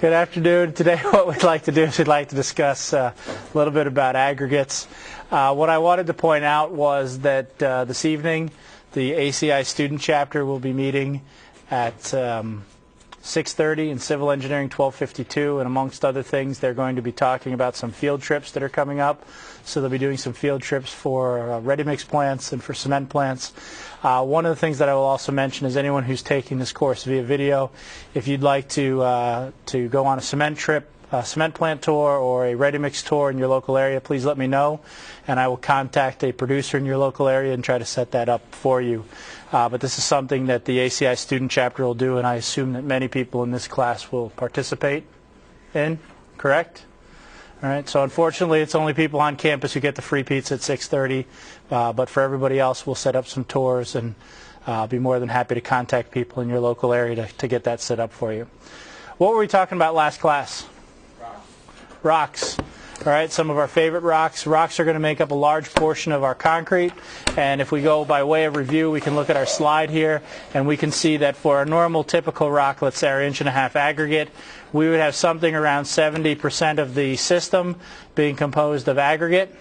Good afternoon. Today what we'd like to do is we'd like to discuss a little bit about aggregates. What I wanted to point out was that this evening the ACI student chapter will be meeting at 6:30 in Civil Engineering 1252, and amongst other things they're going to be talking about some field trips that are coming up. So they'll be doing some field trips for ready-mix plants and for cement plants. One of the things that I will also mention is anyone who's taking this course via video, if you'd like to go on a cement trip, a cement plant tour or a ready-mix tour in your local area, please let me know, and I will contact a producer in your local area and try to set that up for you. But this is something that the ACI student chapter will do, and I assume that many people in this class will participate in, correct? All right, so unfortunately it's only people on campus who get the free pizza at 6:30, but for everybody else we'll set up some tours, and I'll be more than happy to contact people in your local area to get that set up for you. What were we talking about last class? Rocks. All right, some of our favorite rocks. Rocks are going to make up a large portion of our concrete, and if we go by way of review, we can look at our slide here, and we can see that for a normal typical rock, let's say our 1.5-inch aggregate, we would have something around 70% of the system being composed of aggregate.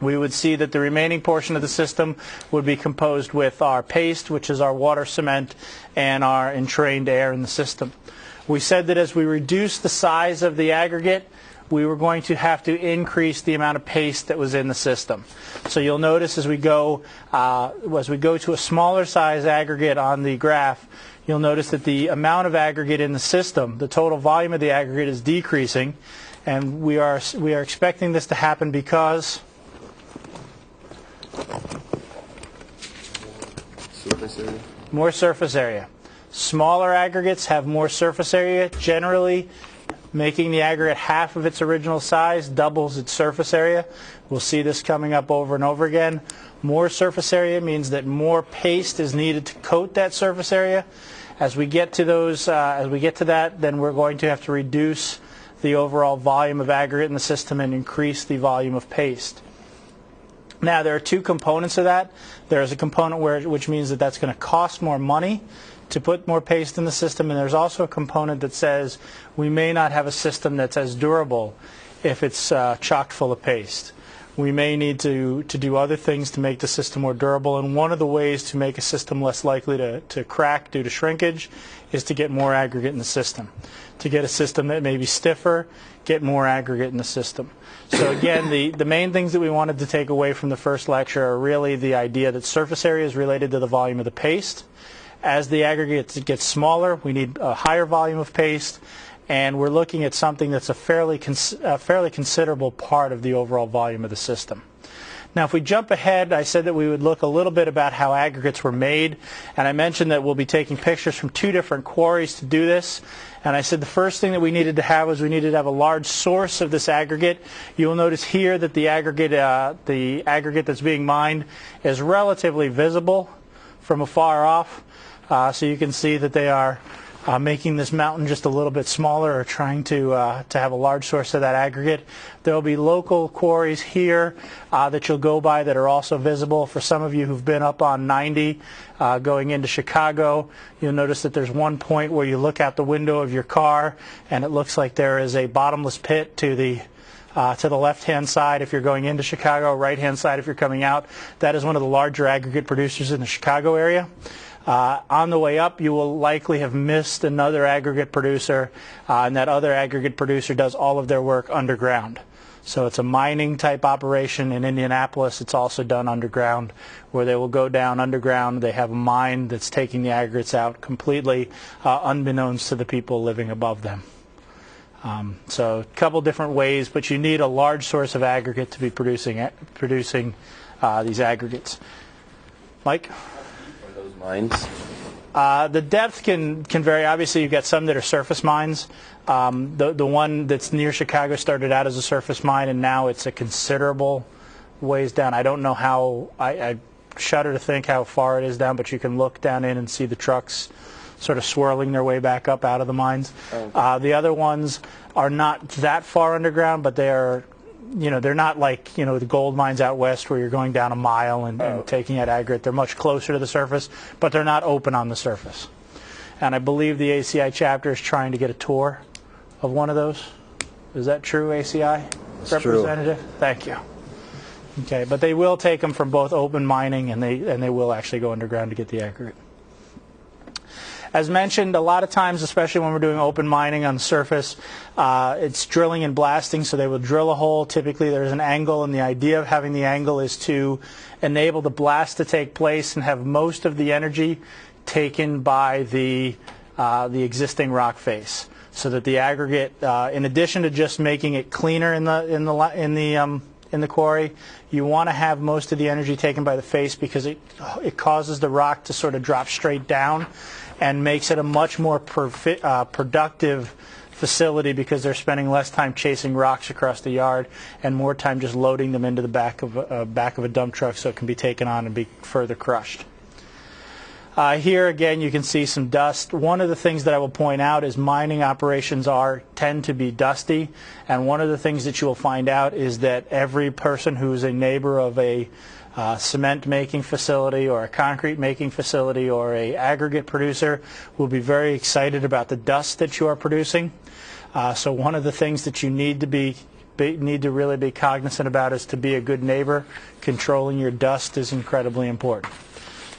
We would see that the remaining portion of the system would be composed with our paste, which is our water, cement, and our entrained air in the system. We said that as we reduce the size of the aggregate, we were going to have to increase the amount of paste that was in the system. So you'll notice as we go to a smaller size aggregate on the graph, you'll notice that the amount of aggregate in the system, the total volume of the aggregate, is decreasing, and we are expecting this to happen because more surface area. Smaller aggregates have more surface area. Generally, making the aggregate half of its original size doubles its surface area. We'll see this coming up over and over again. More surface area means that more paste is needed to coat that surface area. As we get to that, then we're going to have to reduce the overall volume of aggregate in the system and increase the volume of paste. Now, there are two components of that. There's a component which means that that's going to cost more money to put more paste in the system, and there's also a component that says we may not have a system that's as durable if it's chock full of paste. We may need to do other things to make the system more durable, and one of the ways to make a system less likely to crack due to shrinkage is to get more aggregate in the system. To get a system that may be stiffer, get more aggregate in the system. So again, the main things that we wanted to take away from the first lecture are really the idea that surface area is related to the volume of the paste. As the aggregate gets smaller, we need a higher volume of paste, and we're looking at something that's a fairly considerable part of the overall volume of the system. Now, if we jump ahead, I said that we would look a little bit about how aggregates were made, and I mentioned that we'll be taking pictures from two different quarries to do this. And I said the first thing that we needed to have was we needed to have a large source of this aggregate. You will notice here that the aggregate that's being mined is relatively visible from afar off. So you can see that they are making this mountain just a little bit smaller, or trying to have a large source of that aggregate. There will be local quarries here that you'll go by that are also visible. For some of you who've been up on 90 going into Chicago, you'll notice that there's one point where you look out the window of your car and it looks like there is a bottomless pit to the left-hand side if you're going into Chicago, right-hand side if you're coming out. That is one of the larger aggregate producers in the Chicago area. On the way up, you will likely have missed another aggregate producer, and that other aggregate producer does all of their work underground. So it's a mining type operation in Indianapolis. It's also done underground, where they will go down underground. They have a mine that's taking the aggregates out completely unbeknownst to the people living above them. So a couple different ways, but you need a large source of aggregate to be producing these aggregates. Mike? Mines? The depth can vary. Obviously, you've got some that are surface mines. The one that's near Chicago started out as a surface mine, and now it's a considerable ways down. I don't know how. I shudder to think how far it is down, but you can look down in and see the trucks sort of swirling their way back up out of the mines. Okay. The other ones are not that far underground, but they are. They're not like, the gold mines out west where you're going down a mile and taking out aggregate. They're much closer to the surface, but they're not open on the surface. And I believe the ACI chapter is trying to get a tour of one of those? Is that true, ACI representative? True. Thank you. Okay, but they will take them from both open mining and they will actually go underground to get the aggregate. As mentioned, a lot of times, especially when we're doing open mining on the surface, it's drilling and blasting, so they will drill a hole. Typically there's an angle, and the idea of having the angle is to enable the blast to take place and have most of the energy taken by the existing rock face, so that the aggregate, in addition to just making it cleaner in the quarry, you want to have most of the energy taken by the face, because it causes the rock to sort of drop straight down and makes it a much more productive facility, because they're spending less time chasing rocks across the yard and more time just loading them into the back of a dump truck so it can be taken on and be further crushed. Here again you can see some dust. One of the things that I will point out is mining operations tend to be dusty, and one of the things that you will find out is that every person who is a neighbor of a cement making facility or a concrete making facility or a aggregate producer will be very excited about the dust that you are producing. So one of the things that you need to really be cognizant about is to be a good neighbor. Controlling your dust is incredibly important.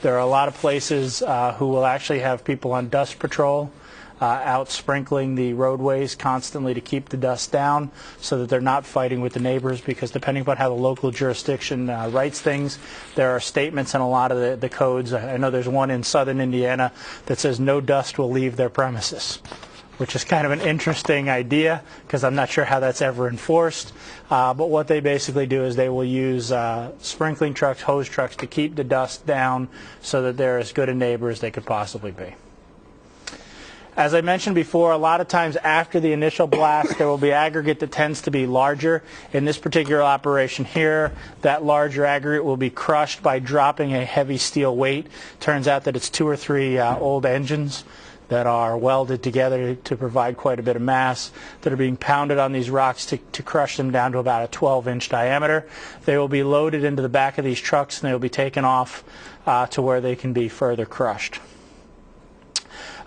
There are a lot of places who will actually have people on dust patrol out sprinkling the roadways constantly to keep the dust down, so that they're not fighting with the neighbors, because depending upon how the local jurisdiction writes things, there are statements in a lot of the codes. I know there's one in southern Indiana that says no dust will leave their premises, which is kind of an interesting idea, because I'm not sure how that's ever enforced. But what they basically do is they will use sprinkling trucks, hose trucks, to keep the dust down so that they're as good a neighbor as they could possibly be. As I mentioned before, a lot of times after the initial blast, there will be aggregate that tends to be larger. In this particular operation here, that larger aggregate will be crushed by dropping a heavy steel weight. Turns out that it's 2 or 3 old engines that are welded together to provide quite a bit of mass, that are being pounded on these rocks to crush them down to about a 12-inch diameter. They will be loaded into the back of these trucks, and they will be taken off to where they can be further crushed.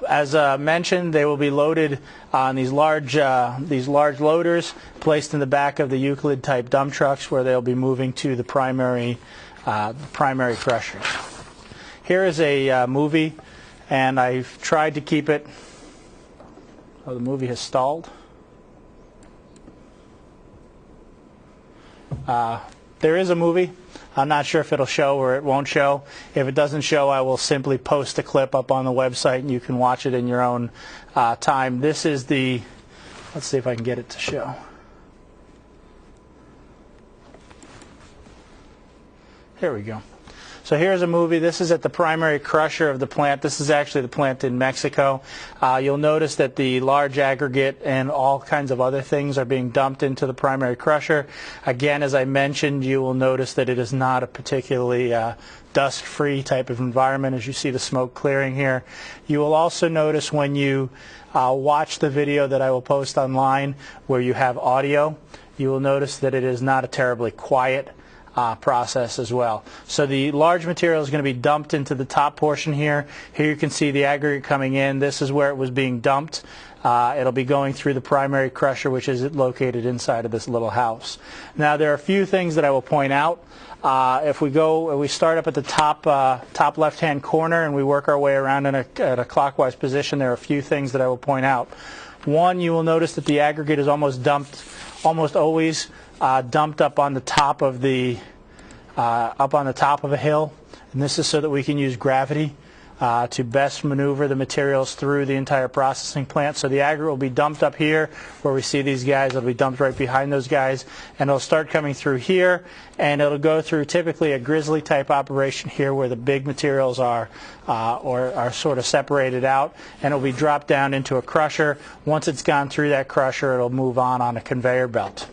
As mentioned, they will be loaded on these large loaders, placed in the back of the Euclid type dump trucks, where they'll be moving to the primary crushers. Here is a movie, and I've tried to keep it. Oh, the movie has stalled. There is a movie. I'm not sure if it'll show or it won't show. If it doesn't show, I will simply post a clip up on the website, and you can watch it in your own time. This is the, let's see if I can get it to show. Here we go. So here's a movie. This is at the primary crusher of the plant. This is actually the plant in Mexico. You'll notice that the large aggregate and all kinds of other things are being dumped into the primary crusher. Again, as I mentioned, you will notice that it is not a particularly dust-free type of environment, as you see the smoke clearing here. You will also notice when you watch the video that I will post online where you have audio, you will notice that it is not a terribly quiet process as well. So the large material is going to be dumped into the top portion here. Here you can see the aggregate coming in. This is where it was being dumped. It'll be going through the primary crusher, which is located inside of this little house. Now there are a few things that I will point out. If we start up at the top left-hand corner and we work our way around at a clockwise position, there are a few things that I will point out. One, you will notice that the aggregate is almost always dumped up on the top of a hill, and this is so that we can use gravity to best maneuver the materials through the entire processing plant. So the aggregate will be dumped up here where we see these guys. It'll be dumped right behind those guys, and it'll start coming through here, and it'll go through typically a grizzly type operation here where the big materials are sort of separated out, and it'll be dropped down into a crusher. Once it's gone through that crusher, it'll move on a conveyor belt.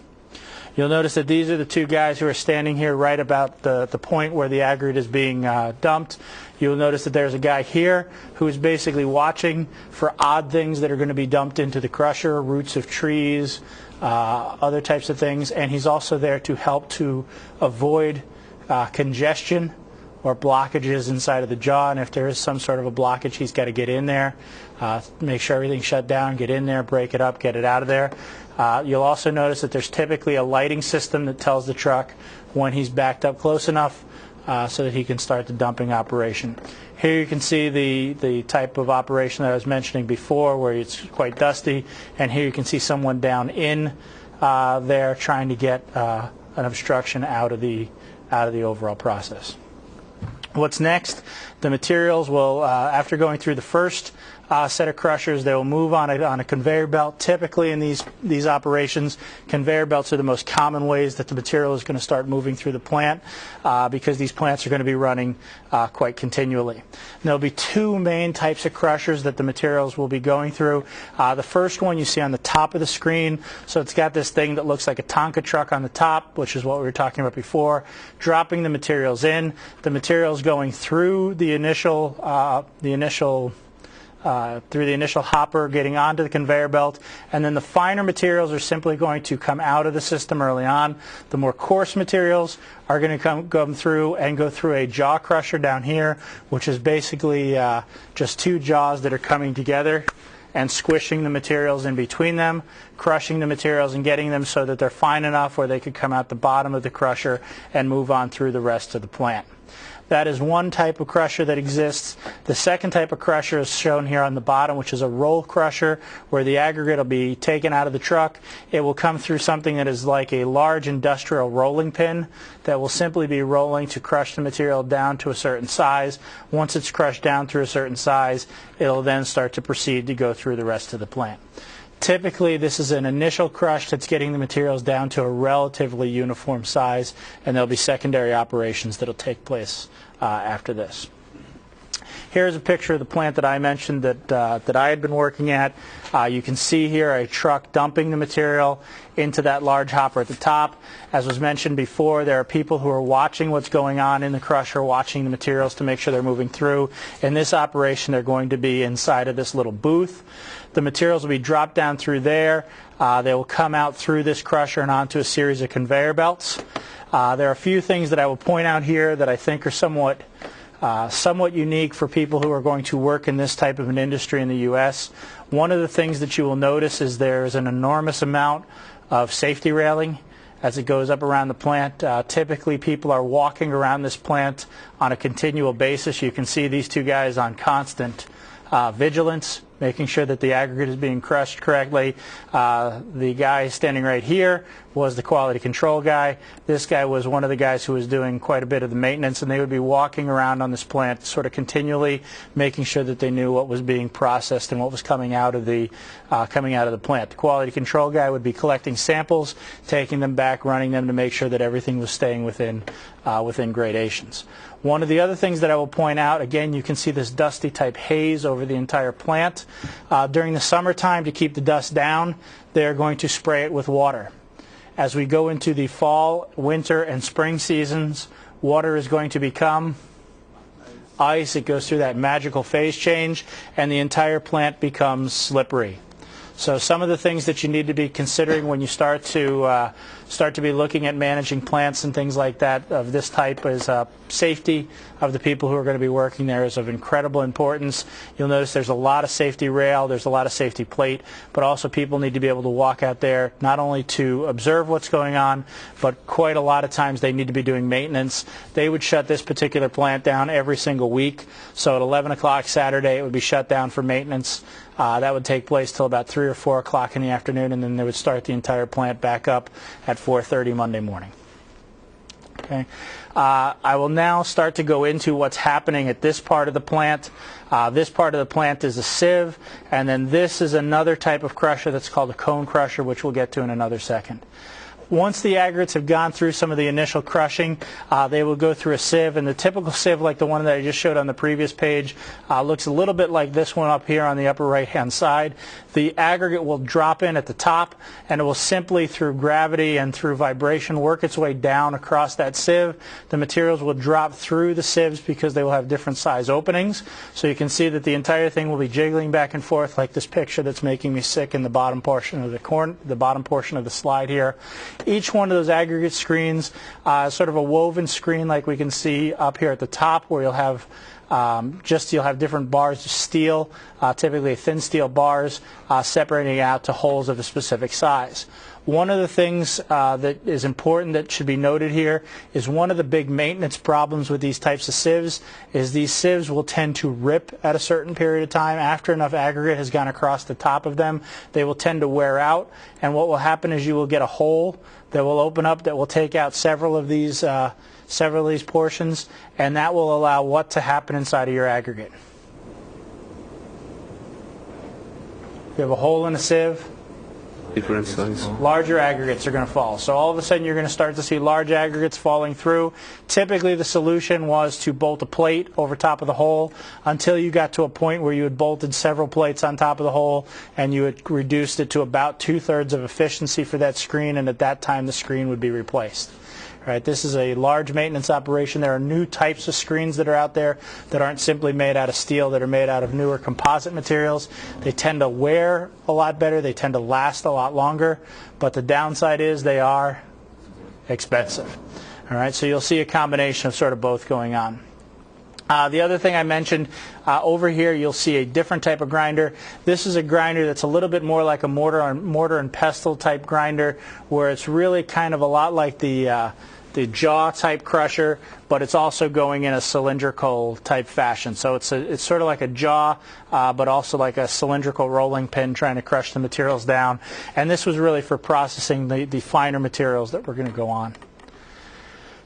You'll notice that these are the two guys who are standing here right about the point where the aggregate is being dumped. You'll notice that there's a guy here who is basically watching for odd things that are going to be dumped into the crusher, roots of trees, other types of things, and he's also there to help to avoid congestion or blockages inside of the jaw, and if there is some sort of a blockage, he's got to get in there, make sure everything's shut down, get in there, break it up, get it out of there. You'll also notice that there's typically a lighting system that tells the truck when he's backed up close enough so that he can start the dumping operation. Here you can see the type of operation that I was mentioning before, where it's quite dusty, and here you can see someone down in there trying to get an obstruction out of the overall process. What's next? The materials will, after going through the first set of crushers, they will move on a conveyor belt. Typically in these operations, conveyor belts are the most common ways that the material is going to start moving through the plant because these plants are going to be running quite continually. And there'll be two main types of crushers that the materials will be going through. The first one you see on the top of the screen, so it's got this thing that looks like a Tonka truck on the top, which is what we were talking about before, dropping the materials in. The materials going through the initial hopper, getting onto the conveyor belt, and then the finer materials are simply going to come out of the system early on. The more coarse materials are going to come through and go through a jaw crusher down here, which is basically just two jaws that are coming together and squishing the materials in between them, crushing the materials and getting them so that they're fine enough where they could come out the bottom of the crusher and move on through the rest of the plant. That is one type of crusher that exists. The second type of crusher is shown here on the bottom, which is a roll crusher, where the aggregate will be taken out of the truck. It will come through something that is like a large industrial rolling pin that will simply be rolling to crush the material down to a certain size. Once it's crushed down through a certain size, it'll then start to proceed to go through the rest of the plant. Typically, this is an initial crush that's getting the materials down to a relatively uniform size, and there'll be secondary operations that'll take place after this. Here's a picture of the plant that I mentioned that I had been working at. You can see here a truck dumping the material into that large hopper at the top. As was mentioned before, there are people who are watching what's going on in the crusher, watching the materials to make sure they're moving through. In this operation, they're going to be inside of this little booth. The materials will be dropped down through there. They will come out through this crusher and onto a series of conveyor belts. There are a few things that I will point out here that I think are somewhat unique for people who are going to work in this type of an industry in the U.S. One of the things that you will notice is there is an enormous amount of safety railing as it goes up around the plant. Typically, people are walking around this plant on a continual basis. You can see these two guys on constant vigilance, making sure that the aggregate is being crushed correctly. The guy standing right here was the quality control guy. This guy was one of the guys who was doing quite a bit of the maintenance, and they would be walking around on this plant sort of continually, making sure that they knew what was being processed and what was coming out of the plant. The quality control guy would be collecting samples, taking them back, running them to make sure that everything was staying within gradations. One of the other things that I will point out, again, you can see this dusty type haze over the entire plant. During the summertime, to keep the dust down, they are going to spray it with water. As we go into the fall, winter, and spring seasons, water is going to become ice. It goes through that magical phase change, and the entire plant becomes slippery. So some of the things that you need to be considering when you start to be looking at managing plants and things like that of this type is safety of the people who are going to be working there is of incredible importance. You'll notice there's a lot of safety rail, there's a lot of safety plate, but also people need to be able to walk out there not only to observe what's going on, but quite a lot of times they need to be doing maintenance. They would shut this particular plant down every single week. So at 11 o'clock Saturday it would be shut down for maintenance. That would take place till about 3 or 4 o'clock in the afternoon, and then they would start the entire plant back up at 4:30 Monday morning. Okay. I will now start to go into what's happening at this part of the plant. This part of the plant is a sieve, and then this is another type of crusher that's called a cone crusher, which we'll get to in another second. Once the aggregates have gone through some of the initial crushing, they will go through a sieve, and the typical sieve, like the one that I just showed on the previous page, looks a little bit like this one up here on the upper right-hand side. The aggregate will drop in at the top, and it will simply, through gravity and through vibration, work its way down across that sieve. The materials will drop through the sieves because they will have different size openings. So you can see that the entire thing will be jiggling back and forth like this picture that's making me sick in the bottom portion of the bottom portion of the slide here. Each one of those aggregate screens is sort of a woven screen like we can see up here at the top, where you'll have you'll have different bars of steel, typically thin steel bars, separating out to holes of a specific size. One of the things that is important that should be noted here is one of the big maintenance problems with these types of sieves is these sieves will tend to rip at a certain period of time. After enough aggregate has gone across the top of them, they will tend to wear out, and what will happen is you will get a hole that will open up that will take out several of these portions, and that will allow what to happen inside of your aggregate. You have a hole in a sieve, different size. larger aggregates are going to fall. So all of a sudden you're going to start to see large aggregates falling through. Typically the solution was to bolt a plate over top of the hole until you got to a point where you had bolted several plates on top of the hole and you had reduced it to about 2/3 of efficiency for that screen, and at that time the screen would be replaced. Right, this is a large maintenance operation. There are new types of screens that are out there that aren't simply made out of steel, that are made out of newer composite materials. They tend to wear a lot better. They tend to last a lot longer. But the downside is they are expensive. All right, so you'll see a combination of sort of both going on. The other thing I mentioned, over here you'll see a different type of grinder. This is a grinder that's a little bit more like a mortar and pestle type grinder, where it's really kind of a lot like the jaw type crusher, but it's also going in a cylindrical type fashion. So it's sort of like a jaw, but also like a cylindrical rolling pin trying to crush the materials down. And this was really for processing the finer materials that were going to go on.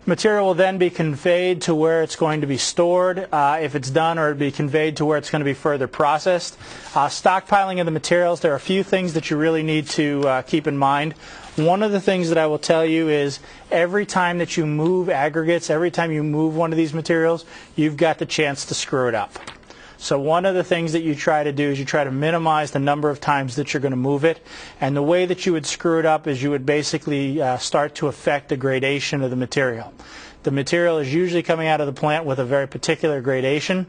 Material will then be conveyed to where it's going to be stored if it's done, or it'll be conveyed to where it's going to be further processed. Stockpiling of the materials, there are a few things that you really need to keep in mind. One of the things that I will tell you is every time that you move aggregates, every time you move one of these materials, you've got the chance to screw it up. So one of the things that you try to do is you try to minimize the number of times that you're going to move it. And the way that you would screw it up is you would basically start to affect the gradation of the material. The material is usually coming out of the plant with a very particular gradation,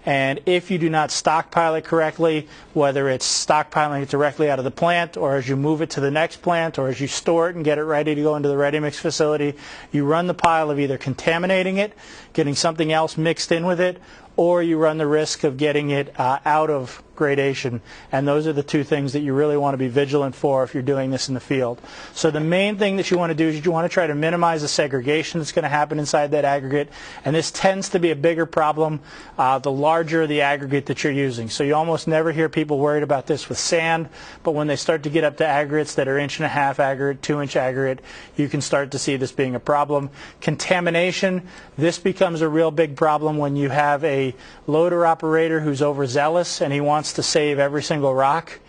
and if you do not stockpile it correctly, whether it's stockpiling it directly out of the plant, or as you move it to the next plant, or as you store it and get it ready to go into the ready mix facility, you run the pile of either contaminating it, getting something else mixed in with it, or you run the risk of getting it out of gradation. And those are the two things that you really want to be vigilant for if you're doing this in the field. So the main thing that you want to do is you want to try to minimize the segregation that's going to happen inside that aggregate. And this tends to be a bigger problem the larger the aggregate that you're using. So you almost never hear people worried about this with sand, but when they start to get up to aggregates that are 1.5 inch aggregate, 2 inch aggregate, you can start to see this being a problem. Contamination, this becomes a real big problem when you have a loader operator who's overzealous and he wants to save every single rock,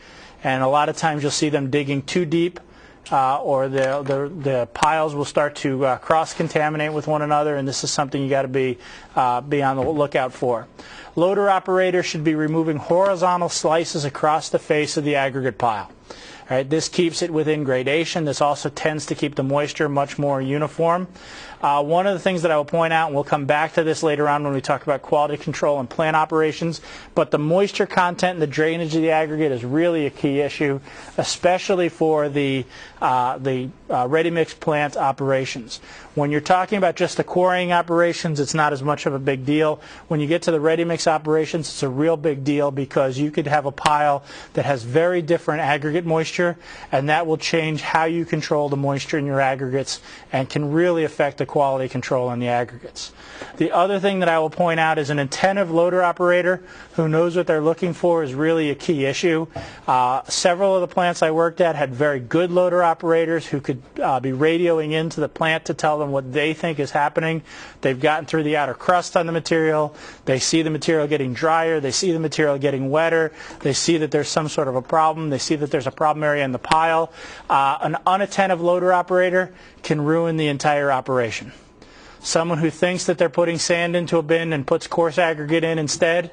and a lot of times you'll see them digging too deep, or the piles will start to cross-contaminate with one another, and this is something you got to be on the lookout for. Loader operators should be removing horizontal slices across the face of the aggregate pile. All right, this keeps it within gradation. This also tends to keep the moisture much more uniform. One of the things that I will point out, and we'll come back to this later on when we talk about quality control and plant operations, but the moisture content and the drainage of the aggregate is really a key issue, especially for the ready-mix plant operations. When you're talking about just the quarrying operations, it's not as much of a big deal. When you get to the ready-mix operations, it's a real big deal, because you could have a pile that has very different aggregate moisture, and that will change how you control the moisture in your aggregates and can really affect the quality control on the aggregates. The other thing that I will point out is an attentive loader operator who knows what they're looking for is really a key issue. Several of the plants I worked at had very good loader operators who could be radioing into the plant to tell them what they think is happening. They've gotten through the outer crust on the material. They see the material getting drier. They see the material getting wetter. They see that there's some sort of a problem. They see that there's a problem area in the pile. An unattentive loader operator can ruin the entire operation. Someone who thinks that they're putting sand into a bin and puts coarse aggregate in instead,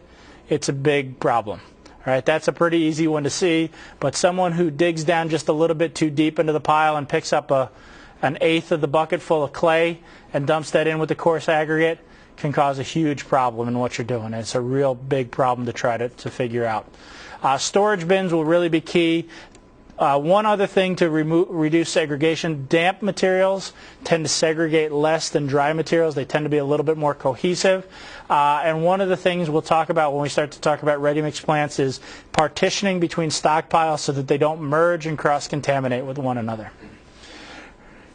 it's a big problem. All right, that's a pretty easy one to see, but someone who digs down just a little bit too deep into the pile and picks up an eighth of the bucket full of clay and dumps that in with the coarse aggregate can cause a huge problem in what you're doing. It's a real big problem to try to figure out. Storage bins will really be key. One other thing to reduce segregation, damp materials tend to segregate less than dry materials. They tend to be a little bit more cohesive. And one of the things we'll talk about when we start to talk about ready-mix plants is partitioning between stockpiles so that they don't merge and cross-contaminate with one another.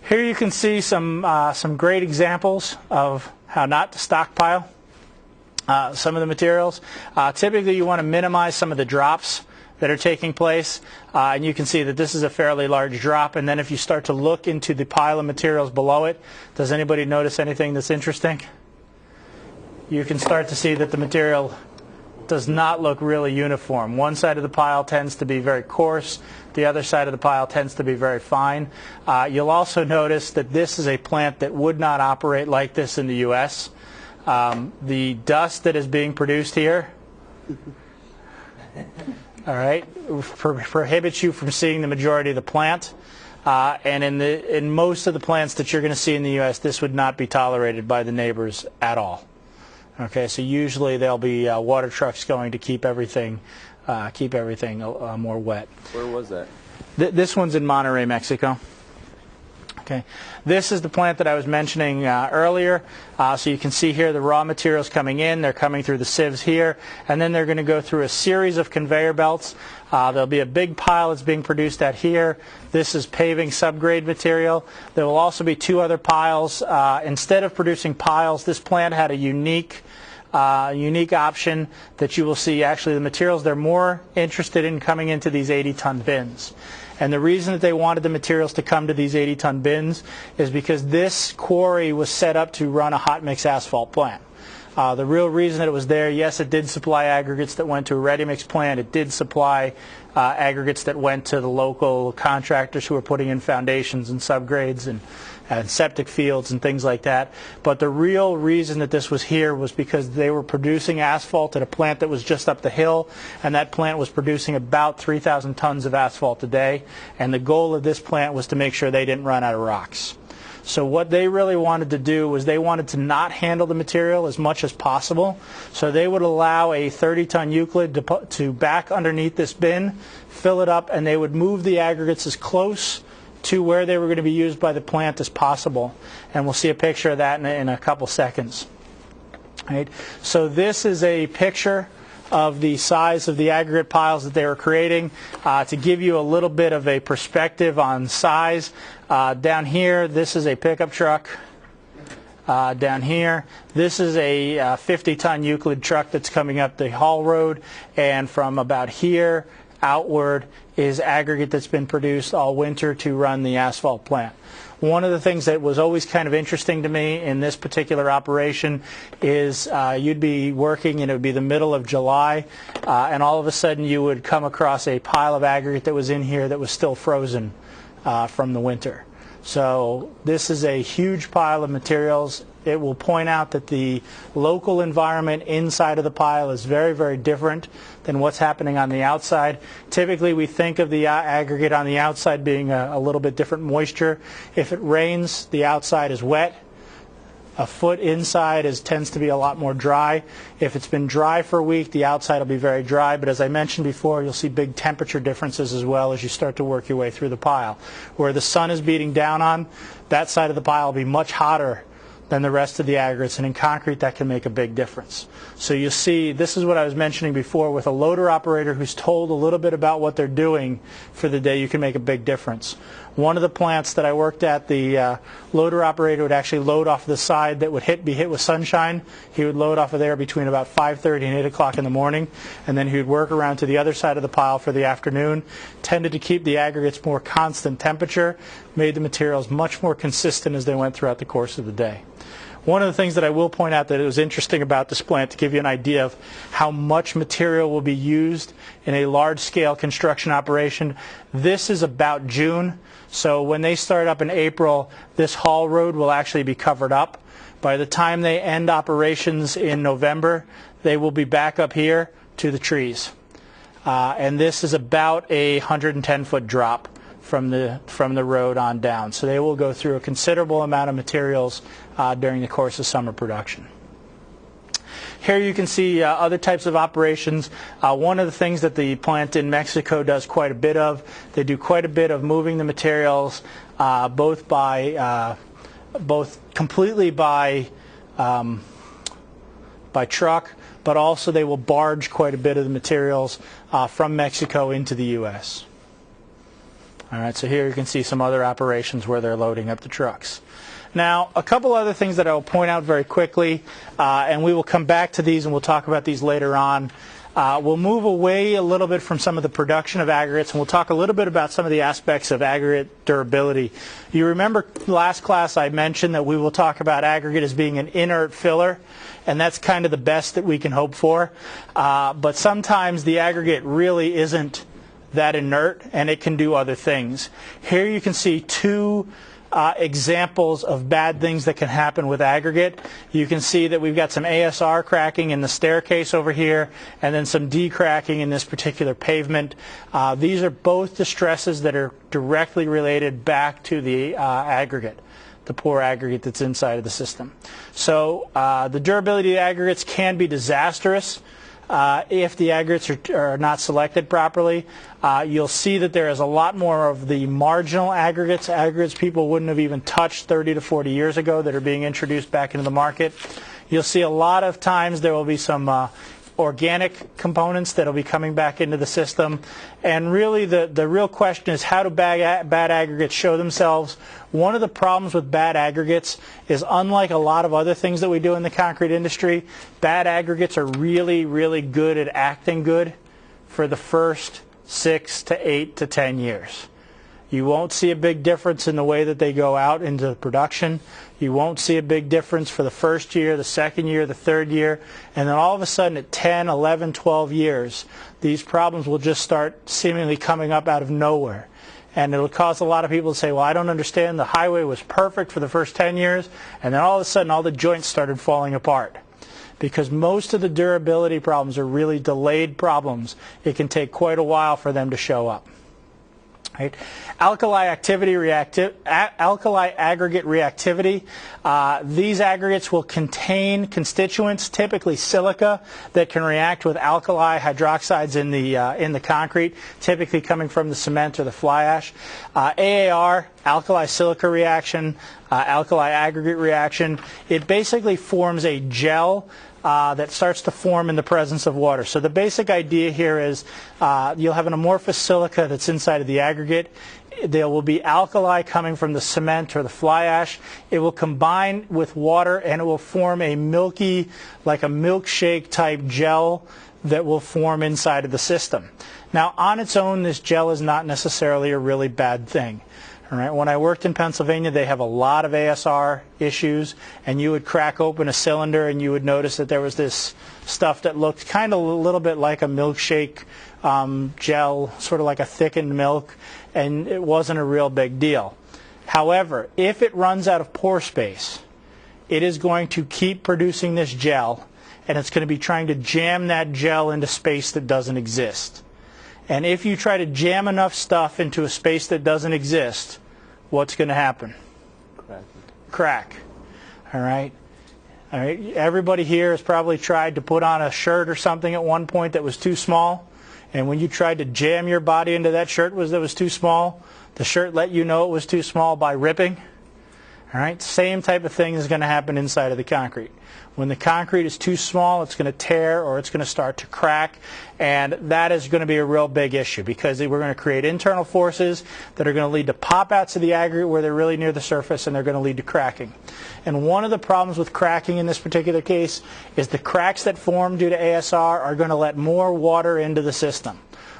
Here you can see some great examples of how not to stockpile some of the materials. Typically you want to minimize some of the drops that are taking place, and you can see that this is a fairly large drop, and then if you start to look into the pile of materials below it, does anybody notice anything that's interesting? You can start to see that the material does not look really uniform. One side of the pile tends to be very coarse, the other side of the pile tends to be very fine. You'll also notice that this is a plant that would not operate like this in the U.S. The dust that is being produced here all right, prohibits you from seeing the majority of the plant. And in most of the plants that you're going to see in the U.S., this would not be tolerated by the neighbors at all. Okay, so usually there'll be water trucks going to keep everything more wet. Where was that? This one's in Monterrey, Mexico. Okay, this is the plant that I was mentioning earlier. So you can see here the raw materials coming in. They're coming through the sieves here, and then they're going to go through a series of conveyor belts. There'll be a big pile that's being produced out here. This is paving subgrade material. There will also be two other piles. Instead of producing piles, this plant had a unique option that you will see. Actually, the materials they're more interested in coming into these 80-ton bins. And the reason that they wanted the materials to come to these 80-ton bins is because this quarry was set up to run a hot mix asphalt plant. The real reason that it was there, yes, it did supply aggregates that went to a ready-mix plant. It did supply aggregates that went to the local contractors who were putting in foundations and subgrades and septic fields and things like that. But the real reason that this was here was because they were producing asphalt at a plant that was just up the hill, and that plant was producing about 3,000 tons of asphalt a day. And the goal of this plant was to make sure they didn't run out of rocks. So what they really wanted to do was they wanted to not handle the material as much as possible. So they would allow a 30-ton Euclid to back underneath this bin, fill it up, and they would move the aggregates as close to where they were going to be used by the plant as possible. And we'll see a picture of that in a couple seconds. Right? So this is a picture of the size of the aggregate piles that they were creating. To give you a little bit of a perspective on size, down here, this is a pickup truck. Down here, this is a 50-ton Euclid truck that's coming up the haul road, and from about here outward is aggregate that's been produced all winter to run the asphalt plant. One of the things that was always kind of interesting to me in this particular operation is you'd be working and it would be the middle of July, and all of a sudden you would come across a pile of aggregate that was in here that was still frozen from the winter. So this is a huge pile of materials. It will point out that the local environment inside of the pile is very, very different than what's happening on the outside. Typically, we think of the aggregate on the outside being a little bit different moisture. If it rains, the outside is wet. A foot inside tends to be a lot more dry. If it's been dry for a week, the outside will be very dry. But as I mentioned before, you'll see big temperature differences as well as you start to work your way through the pile. Where the sun is beating down on, that side of the pile will be much hotter than the rest of the aggregates, and in concrete that can make a big difference. So you see, this is what I was mentioning before, with a loader operator who's told a little bit about what they're doing for the day, you can make a big difference. One of the plants that I worked at, the loader operator would actually load off the side that would be hit with sunshine. He would load off of there between about 5:30 and 8 o'clock in the morning, and then he would work around to the other side of the pile for the afternoon. Tended to keep the aggregates more constant temperature, made the materials much more consistent as they went throughout the course of the day. One of the things that I will point out that was interesting about this plant, to give you an idea of how much material will be used in a large-scale construction operation, this is about June. So when they start up in April, this haul road will actually be covered up. By the time they end operations in November, they will be back up here to the trees. And this is about a 110-foot drop from the road on down. So they will go through a considerable amount of materials during the course of summer production. Here you can see other types of operations. One of the things that the plant in Mexico does quite a bit of, they do quite a bit of moving the materials, both completely by truck, but also they will barge quite a bit of the materials from Mexico into the U.S. All right, so here you can see some other operations where they're loading up the trucks. Now, a couple other things that I will point out very quickly, and we will come back to these and we'll talk about these later on. We'll move away a little bit from some of the production of aggregates, and we'll talk a little bit about some of the aspects of aggregate durability. You remember last class I mentioned that we will talk about aggregate as being an inert filler, and that's kind of the best that we can hope for. But sometimes the aggregate really isn't that inert, and it can do other things. Here you can see two examples of bad things that can happen with aggregate. You can see that we've got some ASR cracking in the staircase over here, and then some decracking in this particular pavement. These are both the stresses that are directly related back to the aggregate, the poor aggregate that's inside of the system. So the durability of aggregates can be disastrous if the aggregates are not selected properly. You'll see that there is a lot more of the marginal aggregates people wouldn't have even touched 30 to 40 years ago that are being introduced back into the market. You'll see a lot of times there will be some organic components that will be coming back into the system. And really the real question is, how do bad aggregates show themselves? One of the problems with bad aggregates is, unlike a lot of other things that we do in the concrete industry, bad aggregates are really, really good at acting good for the first 6 to 8 to 10 years. You won't see a big difference in the way that they go out into production. You won't see a big difference for the first year, the second year, the third year, and then all of a sudden at 10, 11, 12 years, these problems will just start seemingly coming up out of nowhere. And it'll cause a lot of people to say, well, I don't understand, the highway was perfect for the first 10 years, and then all of a sudden all the joints started falling apart. Because most of the durability problems are really delayed problems. It can take quite a while for them to show up. Right? Alkali aggregate reactivity. These aggregates will contain constituents, typically silica, that can react with alkali hydroxides in the concrete, typically coming from the cement or the fly ash. AAR, alkali silica reaction, alkali aggregate reaction. It basically forms a gel that starts to form in the presence of water. So the basic idea here is you'll have an amorphous silica that's inside of the aggregate. There will be alkali coming from the cement or the fly ash. It will combine with water and it will form a milky, like a milkshake type gel that will form inside of the system. Now, on its own, this gel is not necessarily a really bad thing. All right. When I worked in Pennsylvania, they have a lot of ASR issues, and you would crack open a cylinder and you would notice that there was this stuff that looked kind of a little bit like a milkshake gel, sort of like a thickened milk, and it wasn't a real big deal. However, if it runs out of pore space, it is going to keep producing this gel, and it's going to be trying to jam that gel into space that doesn't exist. And if you try to jam enough stuff into a space that doesn't exist, what's going to happen? Crack. All right. All right. Everybody here has probably tried to put on a shirt or something at one point that was too small. And when you tried to jam your body into that shirt that was too small, the shirt let you know it was too small by ripping. All right. Same type of thing is going to happen inside of the concrete. When the concrete is too small, it's going to tear or it's going to start to crack, and that is going to be a real big issue because we're going to create internal forces that are going to lead to pop-outs of the aggregate where they're really near the surface, and they're going to lead to cracking. And one of the problems with cracking in this particular case is the cracks that form due to ASR are going to let more water into the system.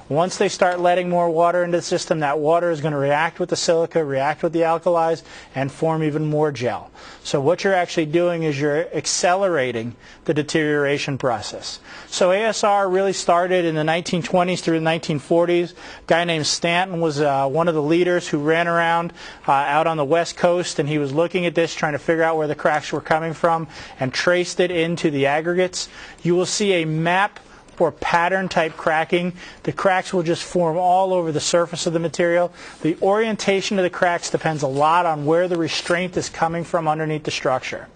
Once they start letting more water into the system, that water is going to react with the silica, react with the alkalis, and form even more gel. So what you're actually doing is you're accelerating the deterioration process. So ASR really started in the 1920s through the 1940s. A guy named Stanton was one of the leaders who ran around out on the West Coast, and he was looking at this, trying to figure out where the cracks were coming from, and traced it into the aggregates. You will see a map or pattern type cracking. The cracks will just form all over the surface of the material. The orientation of the cracks depends a lot on where the restraint is coming from underneath the structure.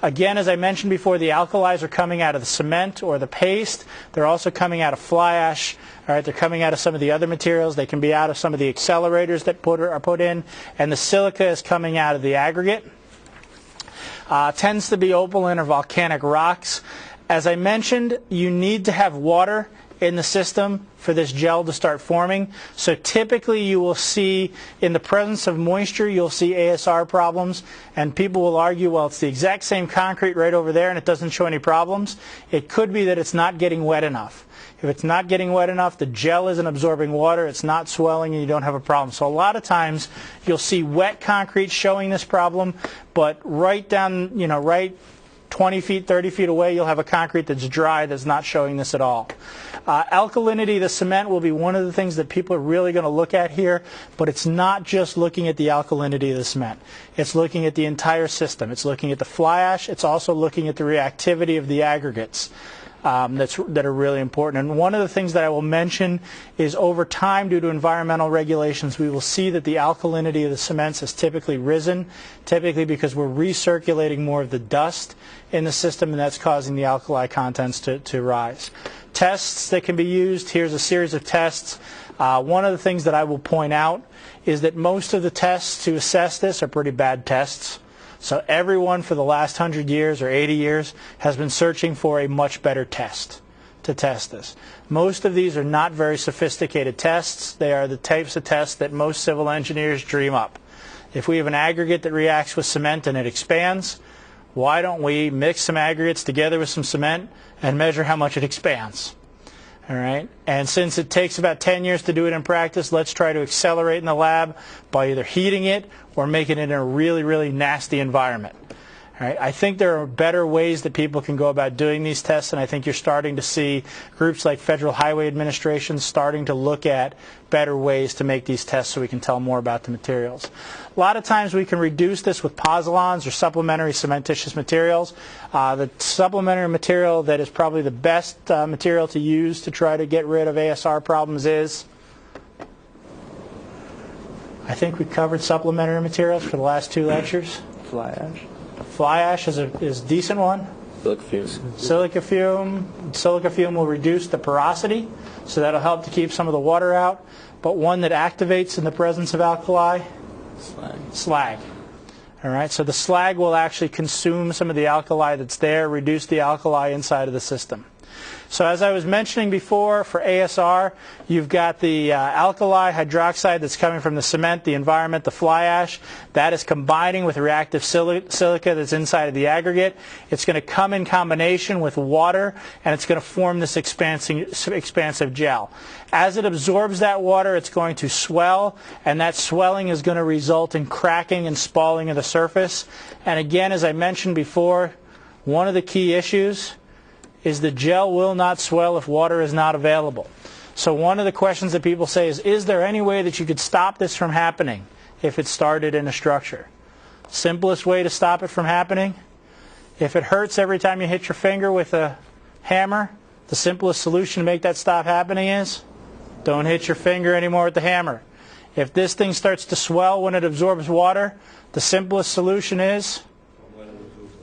Again, as I mentioned before, the alkalis are coming out of the cement or the paste. They're also coming out of fly ash. All right, they're coming out of some of the other materials. They can be out of some of the accelerators that are put in, and the silica is coming out of the aggregate. Tends to be opaline or volcanic rocks. As I mentioned, you need to have water in the system for this gel to start forming. So typically you will see, in the presence of moisture, you'll see ASR problems, and people will argue, well, it's the exact same concrete right over there and it doesn't show any problems. It could be that it's not getting wet enough. If it's not getting wet enough, the gel isn't absorbing water, it's not swelling, and you don't have a problem. So a lot of times you'll see wet concrete showing this problem, but right down, right 20 feet, 30 feet away, you'll have a concrete that's dry that's not showing this at all. Alkalinity of the cement will be one of the things that people are really going to look at here, but it's not just looking at the alkalinity of the cement. It's looking at the entire system. It's looking at the fly ash. It's also looking at the reactivity of the aggregates. That are really important. And one of the things that I will mention is over time, due to environmental regulations, we will see that the alkalinity of the cements has typically risen, typically because we're recirculating more of the dust in the system, and that's causing the alkali contents to rise. Tests that can be used, here's a series of tests. One of the things that I will point out is that most of the tests to assess this are pretty bad tests. So everyone for the last 100 years or 80 years has been searching for a much better test to test this. Most of these are not very sophisticated tests. They are the types of tests that most civil engineers dream up. If we have an aggregate that reacts with cement and it expands, why don't we mix some aggregates together with some cement and measure how much it expands? All right. And since it takes about 10 years to do it in practice, let's try to accelerate in the lab by either heating it or making it in a really, really nasty environment. All right. I think there are better ways that people can go about doing these tests, and I think you're starting to see groups like Federal Highway Administration starting to look at better ways to make these tests so we can tell more about the materials. A lot of times we can reduce this with pozzolans or supplementary cementitious materials. The supplementary material that is probably the best material to use to try to get rid of ASR problems is, I think we covered supplementary materials for the last 2 lectures. Fly ash. Fly ash is a decent one. Silica fume. Silica fume. Silica fume will reduce the porosity, so that'll help to keep some of the water out. But one that activates in the presence of alkali? Slag. All right, so the slag will actually consume some of the alkali that's there, reduce the alkali inside of the system. So as I was mentioning before, for ASR, you've got the alkali hydroxide that's coming from the cement, the environment, the fly ash. That is combining with reactive silica that's inside of the aggregate. It's going to come in combination with water, and it's going to form this expansive gel. As it absorbs that water, it's going to swell, and that swelling is going to result in cracking and spalling of the surface. And again, as I mentioned before, one of the key issues is the gel will not swell if water is not available. So one of the questions that people say is there any way that you could stop this from happening if it started in a structure? Simplest way to stop it from happening, if it hurts every time you hit your finger with a hammer, the simplest solution to make that stop happening is don't hit your finger anymore with the hammer. If this thing starts to swell when it absorbs water, the simplest solution is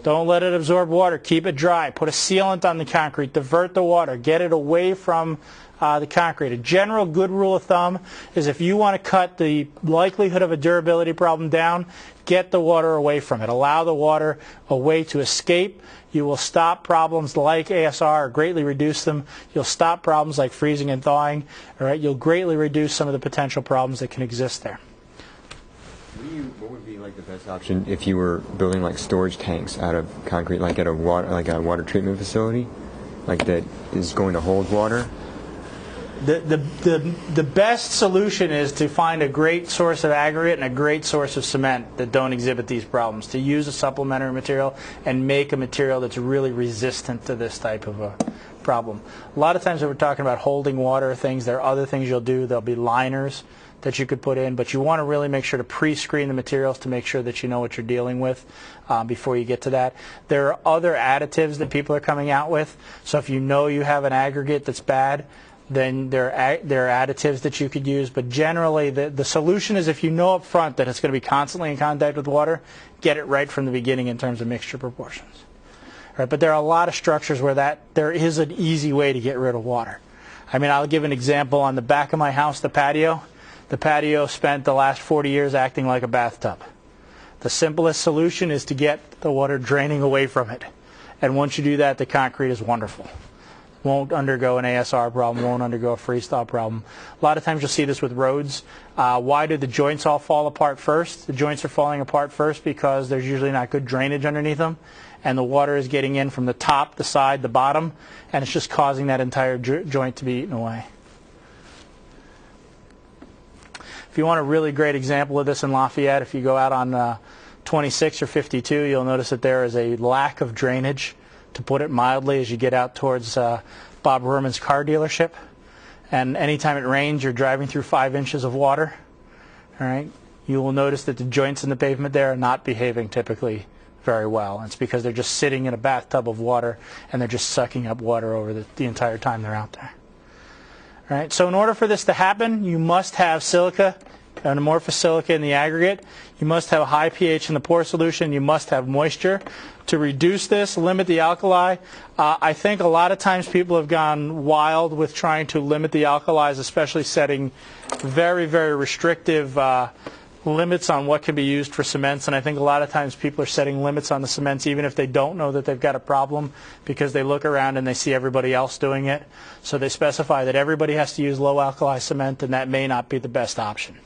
don't let it absorb water. Keep it dry. Put a sealant on the concrete. Divert the water. Get it away from the concrete. A general good rule of thumb is if you want to cut the likelihood of a durability problem down, get the water away from it. Allow the water a way to escape. You will stop problems like ASR or greatly reduce them. You'll stop problems like freezing and thawing. All right? You'll greatly reduce some of the potential problems that can exist there. What would be like the best option if you were building like storage tanks out of concrete, like at a water treatment facility, like that is going to hold water? The best solution is to find a great source of aggregate and a great source of cement that don't exhibit these problems. To use a supplementary material and make a material that's really resistant to this type of a problem. A lot of times when we're talking about holding water things, there are other things you'll do. There'll be liners that you could put in, but you want to really make sure to pre-screen the materials to make sure that you know what you're dealing with before you get to that. There are other additives that people are coming out with, so if you know you have an aggregate that's bad, then there are additives that you could use. But generally, the solution is, if you know up front that it's going to be constantly in contact with water, get it right from the beginning in terms of mixture proportions. Right? But there are a lot of structures where there is an easy way to get rid of water. I mean, I'll give an example. On the back of my house, the patio spent the last 40 years acting like a bathtub. The simplest solution is to get the water draining away from it. And once you do that, the concrete is wonderful. Won't undergo an ASR problem, won't undergo a freeze-thaw problem. A lot of times you'll see this with roads. Why do the joints all fall apart first? The joints are falling apart first because there's usually not good drainage underneath them, and the water is getting in from the top, the side, the bottom, and it's just causing that entire joint to be eaten away. If you want a really great example of this in Lafayette, if you go out on 26 or 52, you'll notice that there is a lack of drainage, to put it mildly, as you get out towards Bob Rurman's car dealership. And anytime it rains, you're driving through 5 inches of water. All right, you will notice that the joints in the pavement there are not behaving typically very well. It's because they're just sitting in a bathtub of water, and they're just sucking up water over the entire time they're out there. All right, so in order for this to happen, you must have silica, an amorphous silica in the aggregate. You must have a high pH in the pore solution. You must have moisture. To reduce this, limit the alkali. I think a lot of times people have gone wild with trying to limit the alkalis, especially setting very, very restrictive limits on what can be used for cements. And I think a lot of times people are setting limits on the cements even if they don't know that they've got a problem, because they look around and they see everybody else doing it. So they specify that everybody has to use low alkali cement, and that may not be the best option.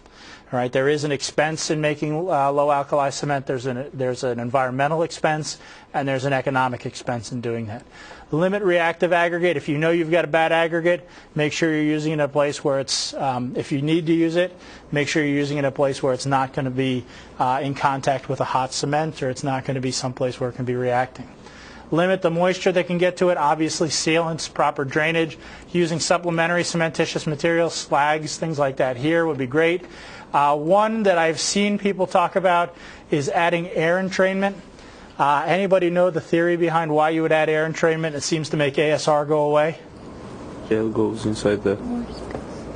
All right, there is an expense in making low alkali cement. There's an environmental expense, and there's an economic expense in doing that. Limit reactive aggregate. If you know you've got a bad aggregate, make sure you're using it in a place where it's, if you need to use it, make sure you're using it in a place where it's not going to be in contact with a hot cement, or it's not going to be someplace where it can be reacting. Limit the moisture that can get to it. Obviously, sealants, proper drainage. Using supplementary cementitious materials, slags, things like that here would be great. One that I've seen people talk about is adding air entrainment. Anybody know the theory behind why you would add air entrainment? It seems to make ASR go away. Gel goes inside the...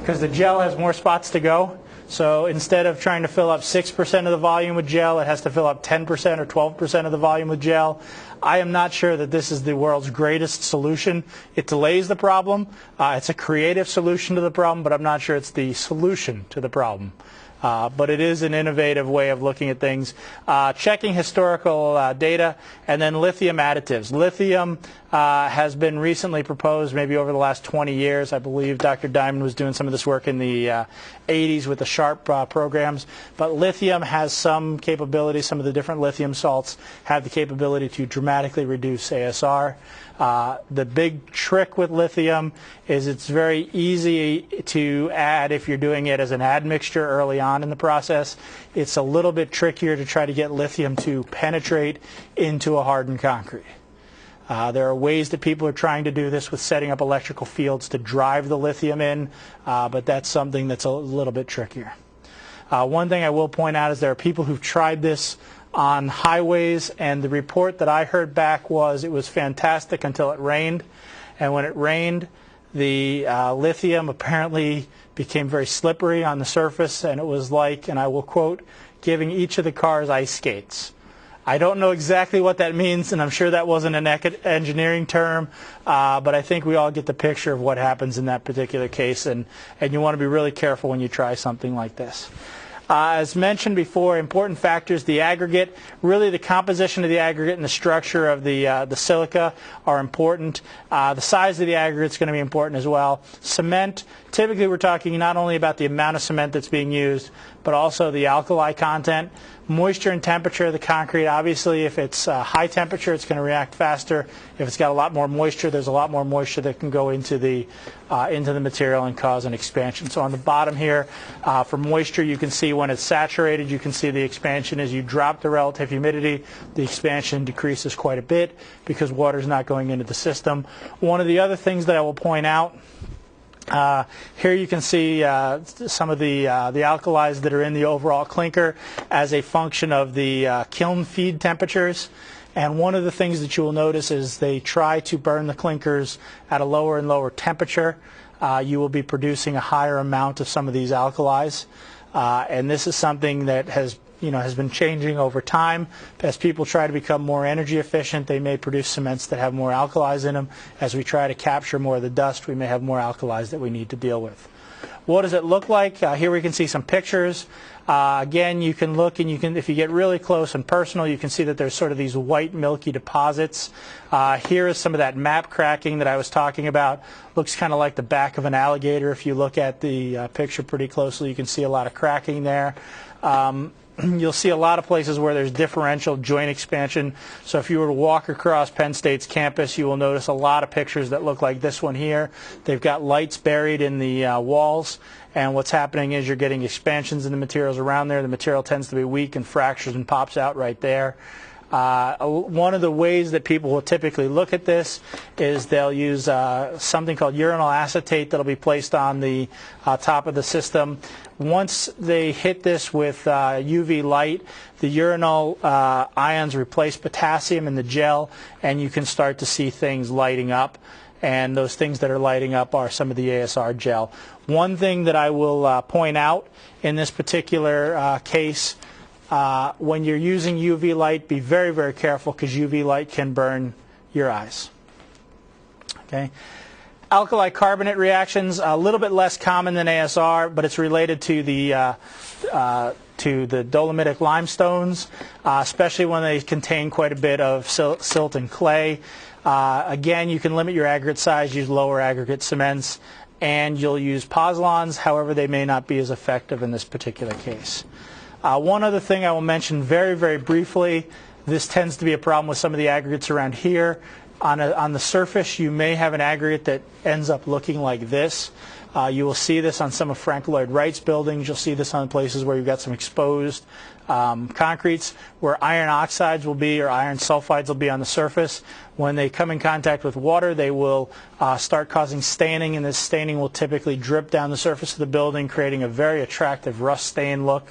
Because the gel has more spots to go. So instead of trying to fill up 6% of the volume with gel, it has to fill up 10% or 12% of the volume with gel. I am not sure that this is the world's greatest solution. It delays the problem. It's a creative solution to the problem, but I'm not sure it's the solution to the problem. But it is an innovative way of looking at things. Checking historical data, and then lithium additives. Lithium has been recently proposed, maybe over the last 20 years. I believe Dr. Diamond was doing some of this work in the 80s with the SHARP programs. But lithium has some capability. Some of the different lithium salts have the capability to dramatically reduce ASR. The big trick with lithium is it's very easy to add if you're doing it as an admixture early on in the process. It's a little bit trickier to try to get lithium to penetrate into a hardened concrete. There are ways that people are trying to do this with setting up electrical fields to drive the lithium in, but that's something that's a little bit trickier. One thing I will point out is there are people who've tried this on highways, and the report that I heard back was it was fantastic until it rained. And when it rained, the lithium apparently became very slippery on the surface, and it was like, and I will quote, giving each of the cars ice skates. I don't know exactly what that means, and I'm sure that wasn't an engineering term, but I think we all get the picture of what happens in that particular case, and you want to be really careful when you try something like this. As mentioned before, important factors, the aggregate, really the composition of the aggregate and the structure of the silica are important. The size of the aggregate is going to be important as well. Cement, typically we're talking not only about the amount of cement that's being used, but also the alkali content. Moisture and temperature of the concrete, obviously if it's high temperature it's going to react faster. If it's got a lot more moisture, there's a lot more moisture that can go into the material and cause an expansion. So on the bottom here, for moisture, you can see when it's saturated, you can see the expansion. As you drop the relative humidity, the expansion decreases quite a bit because water is not going into the system. One of the other things that I will point out, here you can see some of the alkalis that are in the overall clinker as a function of the kiln feed temperatures. And one of the things that you will notice is they try to burn the clinkers at a lower and lower temperature. you will be producing a higher amount of some of these alkalis. And this is something that has been changing over time. As people try to become more energy efficient, they may produce cements that have more alkalis in them. As we try to capture more of the dust, we may have more alkalis that we need to deal with. What does it look like? Here we can see some pictures. Again, you can look, and if you get really close and personal, you can see that there's sort of these white milky deposits. Here is some of that map cracking that I was talking about. Looks kind of like the back of an alligator. If you look at the picture pretty closely, you can see a lot of cracking there. You'll see a lot of places where there's differential joint expansion. So if you were to walk across Penn State's campus, you will notice a lot of pictures that look like this one here. They've got lights buried in the walls, and what's happening is you're getting expansions in the materials around there. The material tends to be weak and fractures and pops out right there. One of the ways that people will typically look at this is they'll use something called uranol acetate that'll be placed on the top of the system. Once they hit this with UV light, the uranol ions replace potassium in the gel, and you can start to see things lighting up. And those things that are lighting up are some of the ASR gel. One thing that I will point out in this particular case, when you're using UV light, be very, very careful, because UV light can burn your eyes. Okay. Alkali carbonate reactions, a little bit less common than ASR, but it's related to the dolomitic limestones, especially when they contain quite a bit of silt and clay. Again, you can limit your aggregate size, use lower aggregate cements, and you'll use pozzolans. However, they may not be as effective in this particular case. One other thing I will mention very, very briefly, this tends to be a problem with some of the aggregates around here. On the surface, you may have an aggregate that ends up looking like this. You will see this on some of Frank Lloyd Wright's buildings. You'll see this on places where you've got some exposed concretes, where iron oxides will be, or iron sulfides will be on the surface. When they come in contact with water, they will start causing staining, and this staining will typically drip down the surface of the building, creating a very attractive rust stain look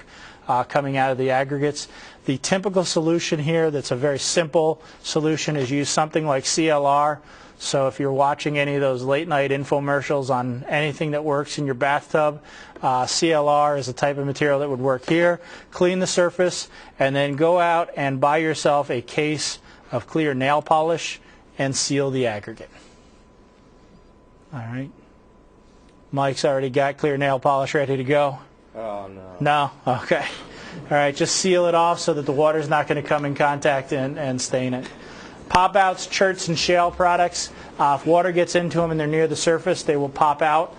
coming out of the aggregates. The typical solution here, that's a very simple solution, is use something like CLR. So if you're watching any of those late night infomercials on anything that works in your bathtub, CLR is a type of material that would work here. Clean the surface, and then go out and buy yourself a case of clear nail polish and seal the aggregate. All right. Mike's already got clear nail polish ready to go. Oh, no. No? Okay. All right, just seal it off so that the water's not going to come in contact and stain it. Pop-outs, cherts, and shale products. If water gets into them and they're near the surface, they will pop out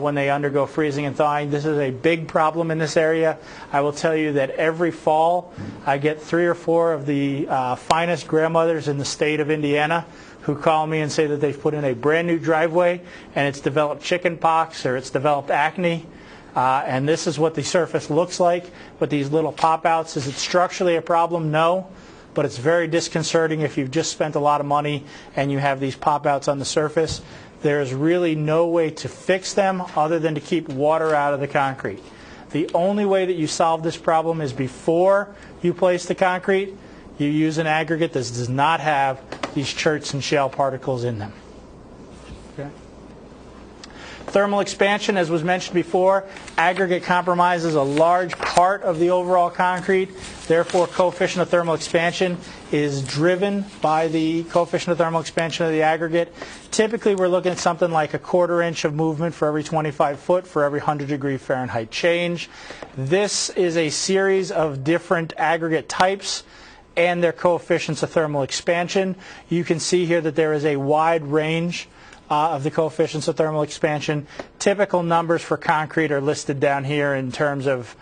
when they undergo freezing and thawing. This is a big problem in this area. I will tell you that every fall I get 3 or 4 of the finest grandmothers in the state of Indiana who call me and say that they've put in a brand new driveway and it's developed chicken pox or it's developed acne. And this is what the surface looks like with these little pop-outs. Is it structurally a problem? No. But it's very disconcerting if you've just spent a lot of money and you have these pop-outs on the surface. There's really no way to fix them other than to keep water out of the concrete. The only way that you solve this problem is before you place the concrete, you use an aggregate that does not have these cherts and shale particles in them. Okay. Thermal expansion, as was mentioned before, aggregate compromises a large part of the overall concrete. Therefore, coefficient of thermal expansion is driven by the coefficient of thermal expansion of the aggregate. Typically, we're looking at something like a 1/4 inch of movement for every 25 foot for every 100-degree Fahrenheit change. This is a series of different aggregate types and their coefficients of thermal expansion. You can see here that there is a wide range of the coefficients of thermal expansion. Typical numbers for concrete are listed down here in terms of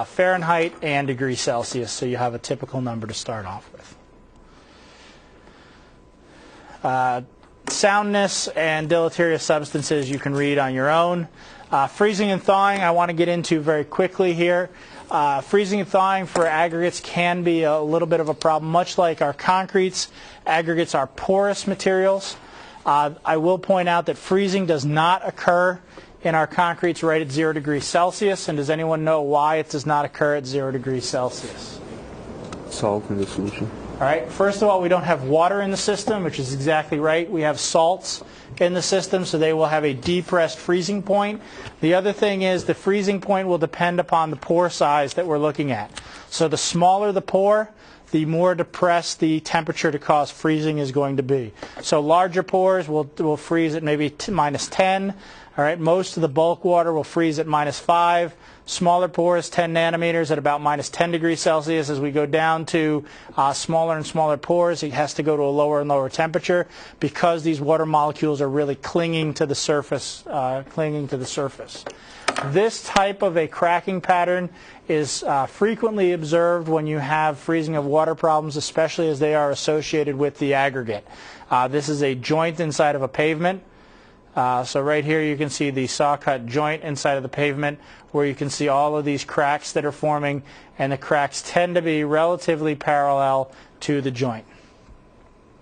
Fahrenheit and degrees Celsius, so you have a typical number to start off with. Soundness and deleterious substances you can read on your own. Freezing and thawing I want to get into very quickly here. Freezing and thawing for aggregates can be a little bit of a problem. Much like our concretes, aggregates are porous materials. I will point out that freezing does not occur in our concretes right at 0 degrees Celsius. And does anyone know why it does not occur at 0 degrees Celsius? Salt in the solution. All right. First of all, we don't have water in the system, which is exactly right. We have salts in the system, so they will have a depressed freezing point. The other thing is the freezing point will depend upon the pore size that we're looking at. So the smaller the pore, the more depressed the temperature to cause freezing is going to be. So larger pores will freeze at maybe minus 10. All right. Most of the bulk water will freeze at minus 5. Smaller pores, 10 nanometers at about minus 10 degrees Celsius. As we go down to smaller and smaller pores, it has to go to a lower and lower temperature because these water molecules are really clinging to the surface. This type of a cracking pattern is frequently observed when you have freezing of water problems, especially as they are associated with the aggregate. This is a joint inside of a pavement. So right here you can see the saw-cut joint inside of the pavement where you can see all of these cracks that are forming, and the cracks tend to be relatively parallel to the joint.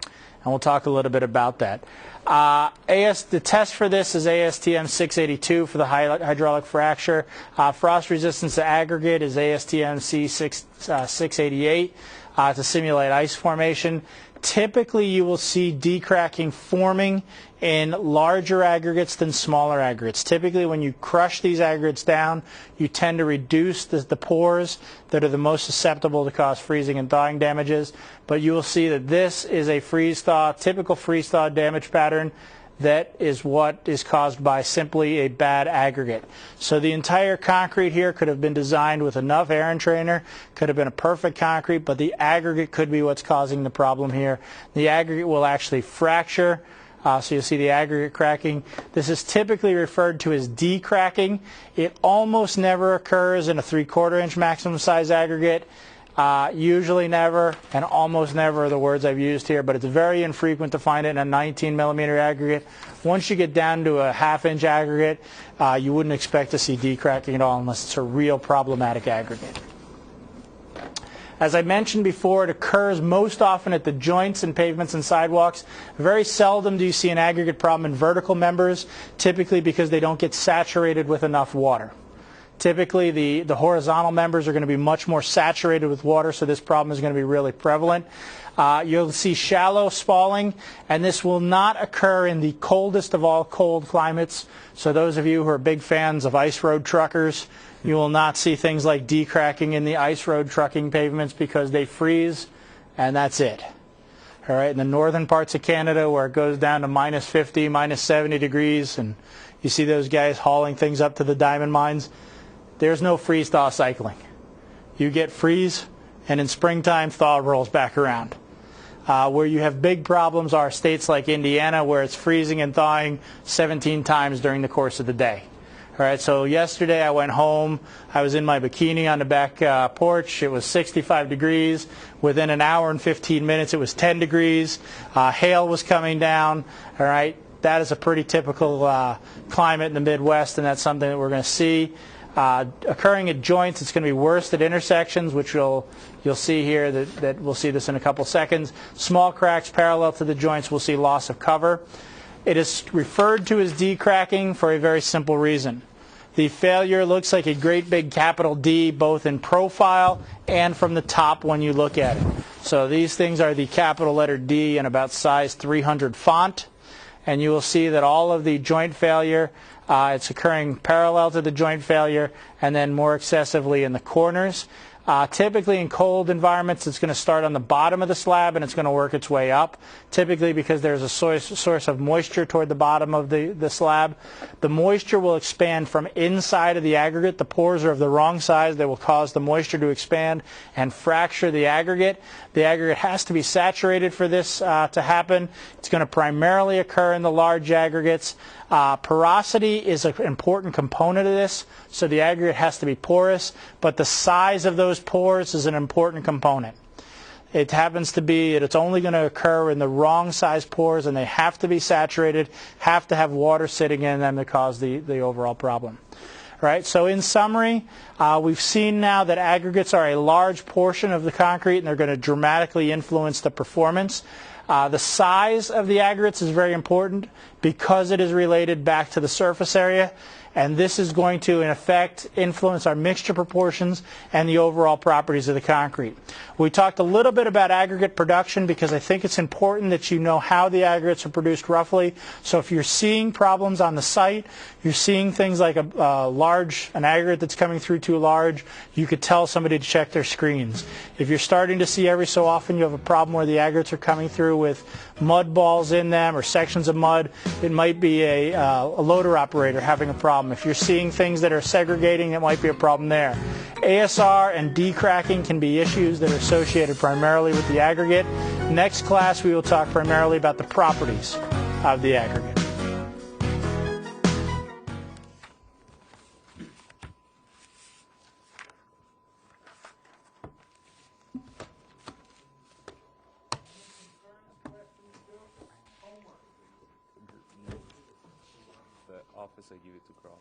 And we'll talk a little bit about that. The test for this is ASTM 682 for the hydraulic fracture. Frost resistance to aggregate is ASTM C688 to simulate ice formation. Typically, you will see decracking forming in larger aggregates than smaller aggregates. Typically, when you crush these aggregates down, you tend to reduce the pores that are the most susceptible to cause freezing and thawing damages. But you will see that this is a typical freeze-thaw damage pattern that is what is caused by simply a bad aggregate. So the entire concrete here could have been designed with enough air entrainer, could have been a perfect concrete, but the aggregate could be what's causing the problem here. The aggregate will actually fracture. So you'll see the aggregate cracking. This is typically referred to as decracking. It almost never occurs in a 3/4 inch maximum size aggregate. Usually never, and almost never are the words I've used here, but it's very infrequent to find it in a 19 millimeter aggregate. Once you get down to a 1/2 inch aggregate, you wouldn't expect to see decracking at all unless it's a real problematic aggregate. As I mentioned before, it occurs most often at the joints in pavements and sidewalks. Very seldom do you see an aggregate problem in vertical members, typically because they don't get saturated with enough water. Typically, the horizontal members are going to be much more saturated with water, so this problem is going to be really prevalent. You'll see shallow spalling, and this will not occur in the coldest of all cold climates. So those of you who are big fans of ice road truckers, you will not see things like decracking in the ice road trucking pavements because they freeze, and that's it. All right, in the northern parts of Canada where it goes down to minus 50, minus 70 degrees, and you see those guys hauling things up to the diamond mines, there's no freeze-thaw cycling. You get freeze, and in springtime, thaw rolls back around. Where you have big problems are states like Indiana, where it's freezing and thawing 17 times during the course of the day. All right, so yesterday I went home. I was in my bikini on the back porch. It was 65 degrees. Within an hour and 15 minutes, it was 10 degrees. Hail was coming down. All right, that is a pretty typical climate in the Midwest, and that's something that we're going to see. Occurring at joints, it's going to be worst at intersections, which you'll see here that we'll see this in a couple seconds. Small cracks parallel to the joints, we'll see loss of cover. It is referred to as decracking for a very simple reason. The failure looks like a great big capital D both in profile and from the top when you look at it. So these things are the capital letter D in about size 300 font, and you will see that all of the joint failure, it's occurring parallel to the joint failure and then more excessively in the corners. Typically in cold environments, it's going to start on the bottom of the slab and it's going to work its way up, typically because there's a source of moisture toward the bottom of the slab. The moisture will expand from inside of the aggregate. The pores are of the wrong size. They will cause the moisture to expand and fracture the aggregate. The aggregate has to be saturated for this to happen. It's going to primarily occur in the large aggregates. Porosity is an important component of this, so the aggregate has to be porous, but the size of those pores is an important component. It happens to be that it's only going to occur in the wrong size pores, and they have to be saturated, have to have water sitting in them to cause the overall problem. Right? So in summary, we've seen now that aggregates are a large portion of the concrete, and they're going to dramatically influence the performance. The size of the aggregates is very important because it is related back to the surface area. And this is going to, in effect, influence our mixture proportions and the overall properties of the concrete. We talked a little bit about aggregate production because I think it's important that you know how the aggregates are produced roughly. So if you're seeing problems on the site, you're seeing things like an aggregate that's coming through too large, you could tell somebody to check their screens. If you're starting to see every so often you have a problem where the aggregates are coming through with mud balls in them or sections of mud, it might be a loader operator having a problem. If you're seeing things that are segregating, it might be a problem there. ASR and decracking can be issues that are associated primarily with the aggregate. Next class we will talk primarily about the properties of the aggregate. The office I give it to Cross.